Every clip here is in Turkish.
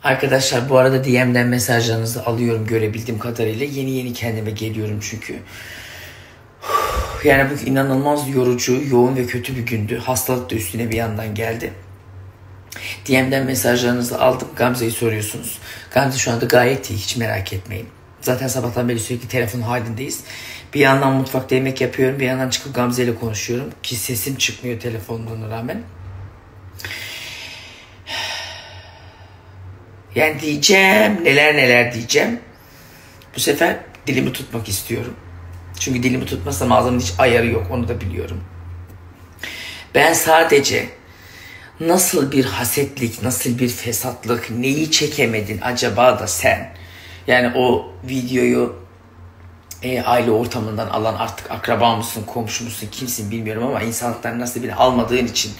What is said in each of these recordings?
Arkadaşlar bu arada DM'den mesajlarınızı alıyorum görebildiğim kadarıyla. Yeni yeni kendime geliyorum çünkü. Yani bu inanılmaz yorucu, yoğun ve kötü bir gündü. Hastalık da üstüne bir yandan geldi. DM'den mesajlarınızı aldım. Gamze'yi soruyorsunuz. Gamze şu anda gayet iyi, hiç merak etmeyin. Zaten sabahtan beri sürekli telefon halindeyiz. Bir yandan mutfakta yemek yapıyorum, bir yandan çıkıp Gamze ile konuşuyorum. Ki sesim çıkmıyor telefonuna rağmen. Yani diyeceğim, neler neler diyeceğim. Bu sefer dilimi tutmak istiyorum. Çünkü dilimi tutmasam ağzımın hiç ayarı yok, onu da biliyorum. Ben sadece nasıl bir hasetlik, nasıl bir fesatlık, neyi çekemedin acaba da sen? Yani o videoyu aile ortamından alan artık akraba mısın, komşu musun, kimsin bilmiyorum ama insanlıktan nasibini almadığın için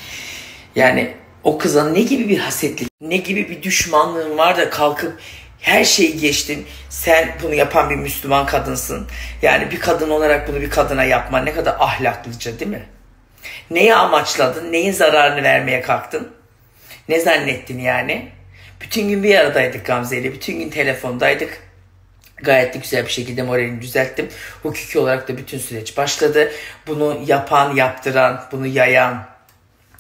yani o kıza ne gibi bir hasetlik, ne gibi bir düşmanlığın var da kalkıp her şeyi geçtin. Sen bunu yapan bir Müslüman kadınsın. Yani bir kadın olarak bunu bir kadına yapman ne kadar ahlaklıca değil mi? Neyi amaçladın, neyin zararını vermeye kalktın? Ne zannettin yani? Bütün gün bir aradaydık Gamze ile, bütün gün telefondaydık. Gayet de güzel bir şekilde moralini düzelttim. Hukuki olarak da bütün süreç başladı. Bunu yapan, yaptıran, bunu yayan,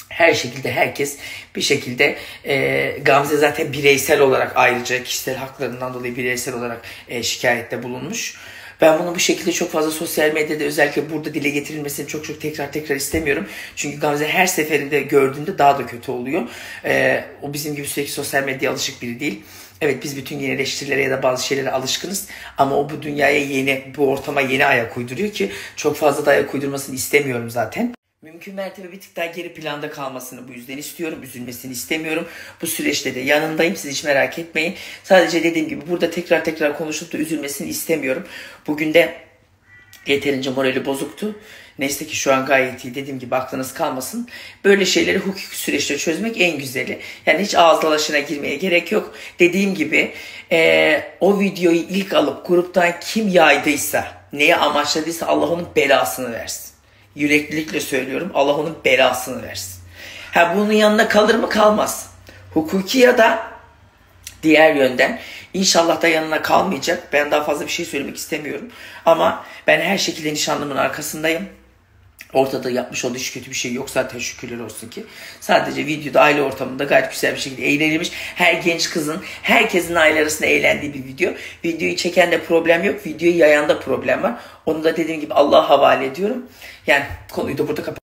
her şekilde herkes bir şekilde Gamze zaten bireysel olarak ayrıca kişisel haklarından dolayı bireysel olarak şikayette bulunmuş. Ben bunu bu şekilde çok fazla sosyal medyada özellikle burada dile getirilmesini çok tekrar istemiyorum. Çünkü Gamze her seferinde gördüğünde daha da kötü oluyor. O bizim gibi sürekli sosyal medyaya alışık biri değil. Evet biz bütün yeni eleştirilere ya da bazı şeylere alışkınız ama o bu dünyaya yeni, bu ortama yeni ayak uyduruyor ki çok fazla da ayak uydurmasını istemiyorum zaten. Mümkün mertebe bir tık daha geri planda kalmasını bu yüzden istiyorum. Üzülmesini istemiyorum. Bu süreçte de yanındayım. Siz hiç merak etmeyin. Sadece dediğim gibi burada tekrar konuşup da üzülmesini istemiyorum. Bugün de yeterince morali bozuktu. Neyse ki şu an gayet iyi. Dediğim gibi aklınız kalmasın. Böyle şeyleri hukuki süreçte çözmek en güzeli. Yani hiç ağız dalaşına girmeye gerek yok. Dediğim gibi o videoyu ilk alıp gruptan kim yaydıysa, neye amaçladıysa Allah onun belasını versin. Yüreklilikle söylüyorum. Allah onun belasını versin. Ha bunun yanına kalır mı? Kalmaz. Hukuki ya da diğer yönden inşallah da yanına kalmayacak. Ben daha fazla bir şey söylemek istemiyorum. Ama ben her şekilde nişanlımın arkasındayım. Ortada yapmış olduğu hiç kötü bir şey yok zaten şükürler olsun ki. Sadece videoda aile ortamında gayet güzel bir şekilde eğlenilmiş. Her genç kızın, herkesin aile arasında eğlendiği bir video. Videoyu çekende problem yok. Videoyu yayanda problem var. Onu da dediğim gibi Allah'a havale ediyorum. Yani konuyu da burada kapatıyorum.